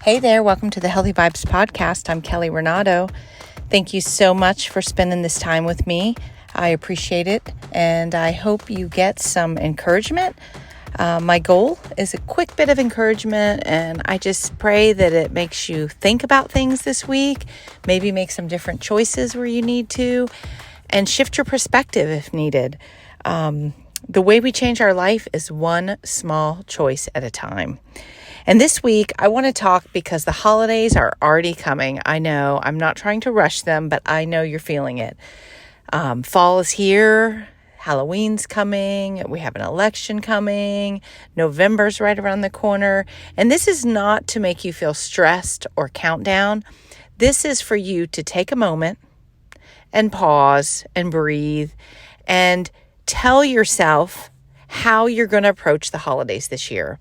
Hey there, welcome to the Healthy Vibes Podcast. I'm Kelly Renato. Thank you so much for spending this time with me. I appreciate it, and I hope you get some encouragement. My goal is a quick bit of encouragement, and I just pray that it makes you think about things this week, maybe make some different choices where you need to, and shift your perspective if needed. The way we change our life is one small choice at a time. And this week, I want to talk because the holidays are already coming. I know I'm not trying to rush them, but I know you're feeling it. Fall is here. Halloween's coming. We have an election coming. November's right around the corner. And this is not to make you feel stressed or count down. This is for you to take a moment and pause and breathe and tell yourself how you're going to approach the holidays this year.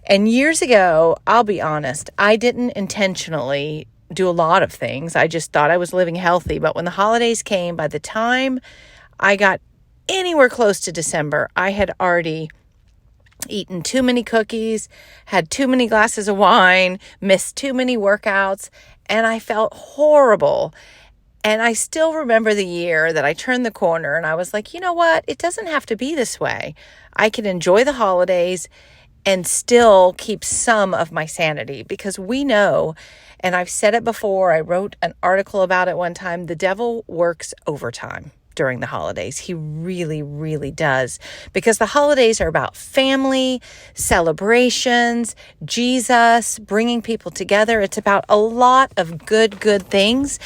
And years ago, I'll be honest, I didn't intentionally do a lot of things. I just thought I was living healthy. But when the holidays came, by the time I got anywhere close to December, I had already eaten too many cookies, had too many glasses of wine, missed too many workouts, and I felt horrible. And I still remember the year that I turned the corner and I was like, you know what? It doesn't have to be this way. I can enjoy the holidays and still keep some of my sanity, because we know, and I've said it before, I wrote an article about it one time, the devil works overtime during the holidays. He really, really does, because the holidays are about family, celebrations, Jesus, bringing people together. It's about a lot of good things.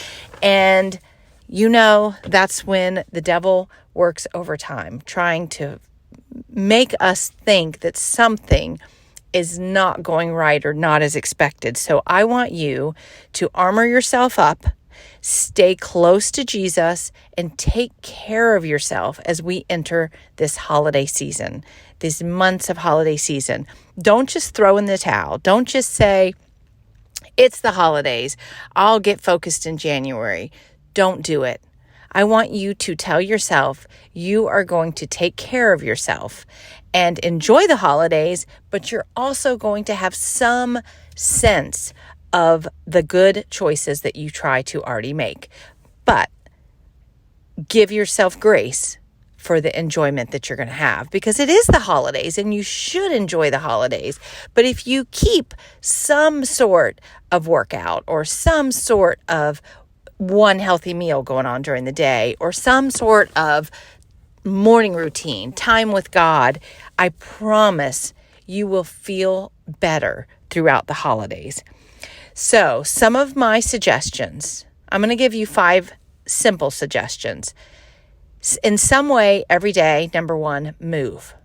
And you know, that's when the devil works overtime, trying to make us think that something is not going right or not as expected. So I want you to armor yourself up, stay close to Jesus, and take care of yourself as we enter this holiday season, these months of holiday season. Don't just throw in the towel. Don't just say, it's the holidays, I'll get focused in January. Don't do it. I want you to tell yourself you are going to take care of yourself and enjoy the holidays, but you're also going to have some sense of the good choices that you try to already make. But give yourself grace for the enjoyment that you're going to have, because it is the holidays and you should enjoy the holidays. But if you keep some sort of workout or some sort of one healthy meal going on during the day, or some sort of morning routine, time with God, I promise you will feel better throughout the holidays. So some of my suggestions, I'm going to give you 5 simple suggestions. In some way, every day, number 1, move.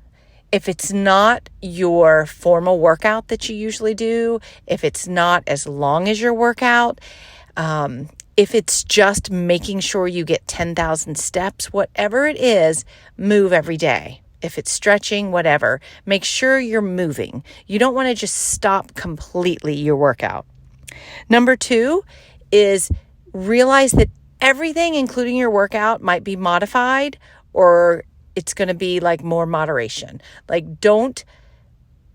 If it's not your formal workout that you usually do, if it's not as long as your workout, if it's just making sure you get 10,000 steps, whatever it is, move every day. If it's stretching, whatever, make sure you're moving. You don't want to just stop completely your workout. Number 2 is realize that everything, including your workout, might be modified, or it's going to be like more moderation. Like, don't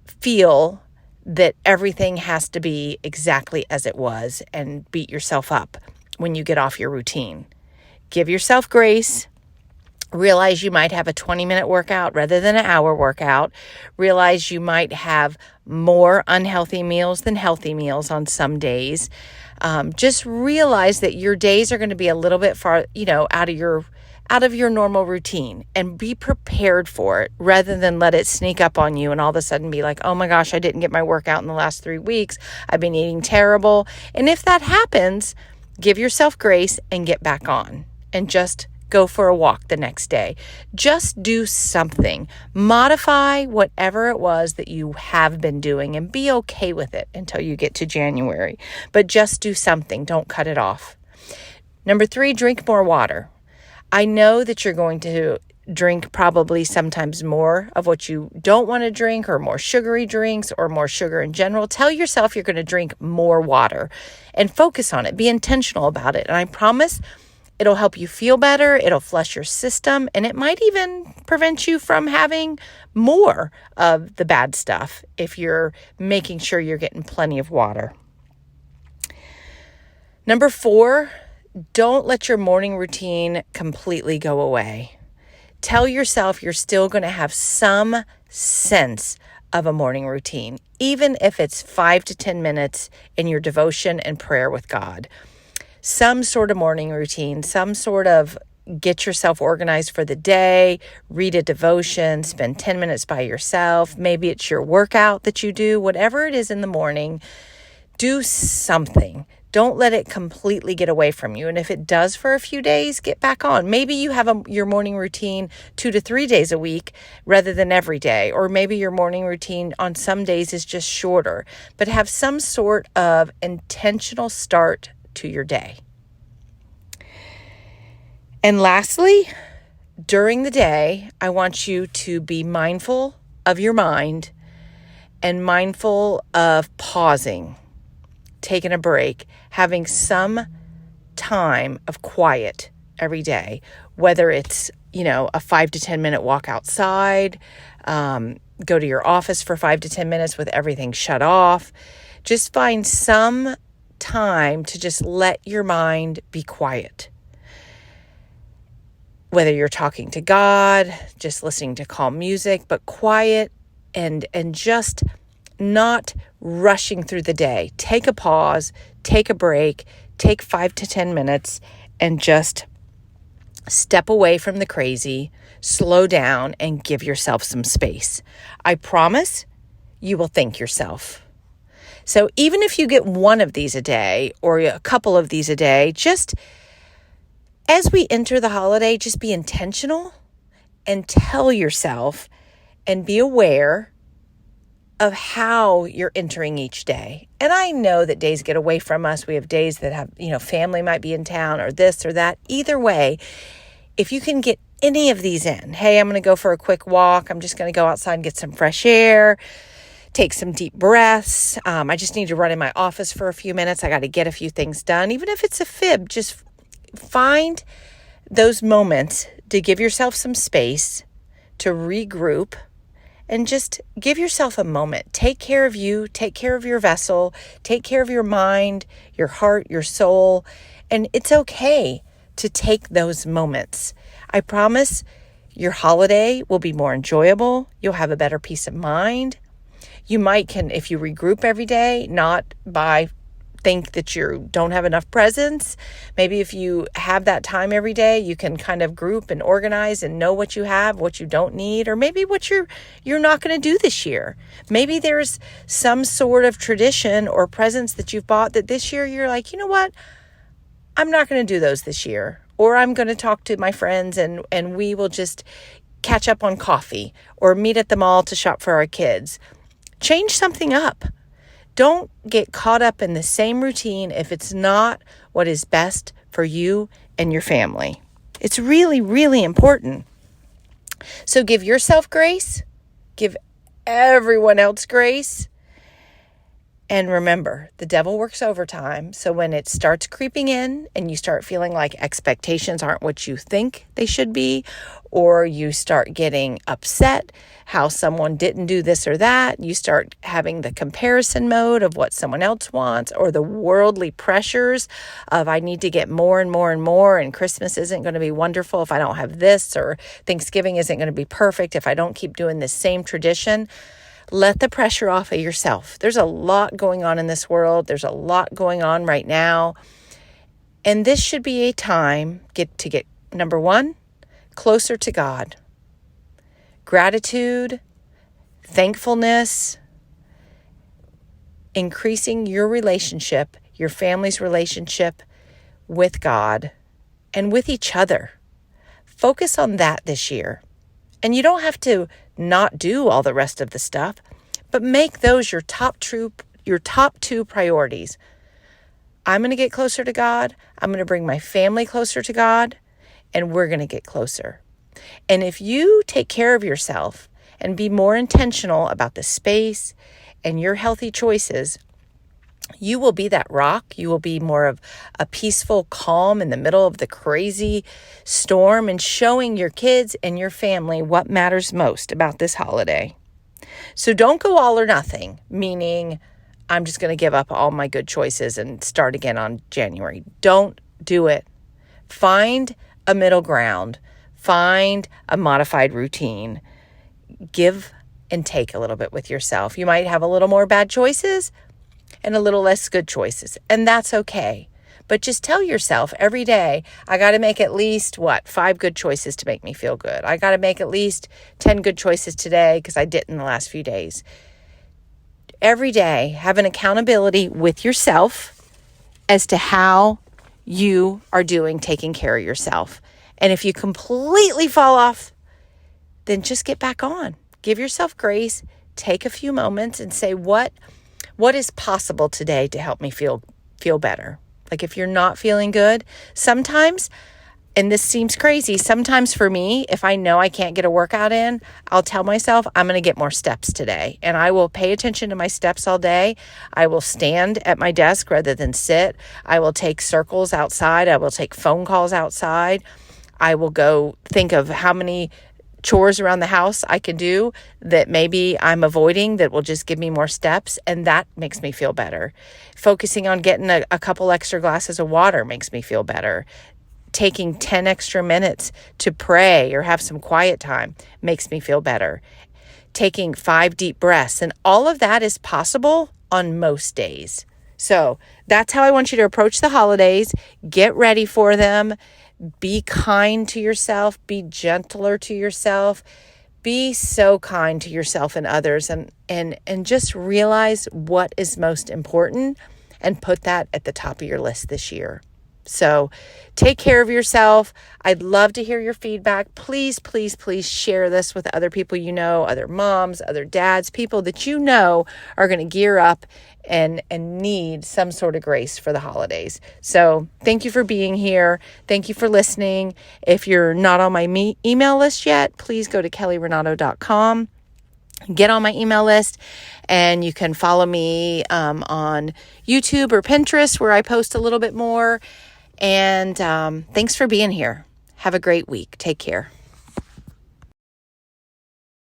feel that everything has to be exactly as it was and beat yourself up when you get off your routine. Give yourself grace. Realize you might have a 20-minute workout rather than an hour workout. Realize you might have more unhealthy meals than healthy meals on some days. Just realize that your days are going to be a little bit far, out of your normal routine, and be prepared for it rather than let it sneak up on you and all of a sudden be like, oh my gosh, I didn't get my workout in the last 3 weeks. I've been eating terrible. And if that happens, give yourself grace and get back on and just go for a walk the next day. Just do something. Modify whatever it was that you have been doing and be okay with it until you get to January. But just do something. Don't cut it off. Number 3, drink more water. I know that you're going to drink probably sometimes more of what you don't want to drink, or more sugary drinks, or more sugar in general. Tell yourself you're going to drink more water and focus on it. Be intentional about it. And I promise it'll help you feel better. It'll flush your system, and it might even prevent you from having more of the bad stuff if you're making sure you're getting plenty of water. Number 4, don't let your morning routine completely go away. Tell yourself you're still going to have some sense of a morning routine, even if it's 5 to 10 minutes in your devotion and prayer with God. Some sort of morning routine, some sort of get yourself organized for the day, read a devotion, spend 10 minutes by yourself. Maybe it's your workout that you do, whatever it is in the morning, do something. Don't let it completely get away from you. And if it does for a few days, get back on. Maybe you have your morning routine 2 to 3 days a week rather than every day. Or maybe your morning routine on some days is just shorter. But have some sort of intentional start to your day. And lastly, during the day, I want you to be mindful of your mind and mindful of pausing, taking a break, having some time of quiet every day, whether it's, a 5 to 10 minute walk outside, go to your office for 5 to 10 minutes with everything shut off. Just find some time to just let your mind be quiet. Whether you're talking to God, just listening to calm music, but quiet and just not rushing through the day. Take a pause, take a break, take 5 to 10 minutes and just step away from the crazy, slow down and give yourself some space. I promise you will thank yourself. So even if you get one of these a day or a couple of these a day, just as we enter the holiday, just be intentional and tell yourself and be aware of how you're entering each day. And I know that days get away from us. We have days that have, family might be in town or this or that. Either way, if you can get any of these in, hey, I'm going to go for a quick walk. I'm just going to go outside and get some fresh air, take some deep breaths. I just need to run in my office for a few minutes. I got to get a few things done. Even if it's a fib, just find those moments to give yourself some space to regroup and just give yourself a moment. Take care of you, take care of your vessel, take care of your mind, your heart, your soul. And it's okay to take those moments. I promise your holiday will be more enjoyable. You'll have a better peace of mind. You if you regroup every day, not by think that you don't have enough presents. Maybe if you have that time every day, you can kind of group and organize and know what you have, what you don't need, or maybe what you're not going to do this year. Maybe there's some sort of tradition or presents that you've bought that this year you're like, you know what? I'm not going to do those this year. Or I'm going to talk to my friends and we will just catch up on coffee or meet at the mall to shop for our kids. Change something up. Don't get caught up in the same routine if it's not what is best for you and your family. It's really, really important. So give yourself grace, give everyone else grace, and remember, the devil works overtime. So when it starts creeping in and you start feeling like expectations aren't what you think they should be, or you start getting upset how someone didn't do this or that, you start having the comparison mode of what someone else wants, or the worldly pressures of I need to get more and more and more, and Christmas isn't going to be wonderful if I don't have this, or Thanksgiving isn't going to be perfect if I don't keep doing the same tradition. Let the pressure off of yourself. There's a lot going on in this world. There's a lot going on right now. And this should be a time to get, number one, closer to God. Gratitude, thankfulness, increasing your relationship, your family's relationship with God and with each other. Focus on that this year. And you don't have to not do all the rest of the stuff, but make those your top two priorities. I'm going to get closer to God. I'm going to bring my family closer to God, and we're going to get closer. And if you take care of yourself and be more intentional about the space and your healthy choices, you will be that rock. You will be more of a peaceful calm in the middle of the crazy storm, and showing your kids and your family what matters most about this holiday. So don't go all or nothing, meaning I'm just going to give up all my good choices and start again on January. Don't do it. Find a middle ground. Find a modified routine. Give and take a little bit with yourself. You might have a little more bad choices and a little less good choices, and that's okay. But just tell yourself every day, I got to make at least, 5 good choices to make me feel good. I got to make at least 10 good choices today because I didn't in the last few days. Every day, have an accountability with yourself as to how you are doing taking care of yourself. And if you completely fall off, then just get back on. Give yourself grace. Take a few moments and say, what is possible today to help me feel better? Like if you're not feeling good, sometimes, and this seems crazy, sometimes for me, if I know I can't get a workout in, I'll tell myself I'm going to get more steps today. And I will pay attention to my steps all day. I will stand at my desk rather than sit. I will take circles outside. I will take phone calls outside. I will go think of how many chores around the house I can do that maybe I'm avoiding that will just give me more steps, and that makes me feel better. Focusing on getting a couple extra glasses of water makes me feel better. Taking 10 extra minutes to pray or have some quiet time makes me feel better. Taking 5 deep breaths, and all of that is possible on most days. So that's how I want you to approach the holidays. Get ready for them. Be kind to yourself. Be gentler to yourself. Be so kind to yourself and others, and just realize what is most important and put that at the top of your list this year. So take care of yourself. I'd love to hear your feedback. Please, please, please share this with other people you know, other moms, other dads, people that you know are going to gear up and need some sort of grace for the holidays. So thank you for being here. Thank you for listening. If you're not on my email list yet, please go to kellyrenato.com. Get on my email list, and you can follow me on YouTube or Pinterest, where I post a little bit more. And thanks for being here. Have a great week. Take care.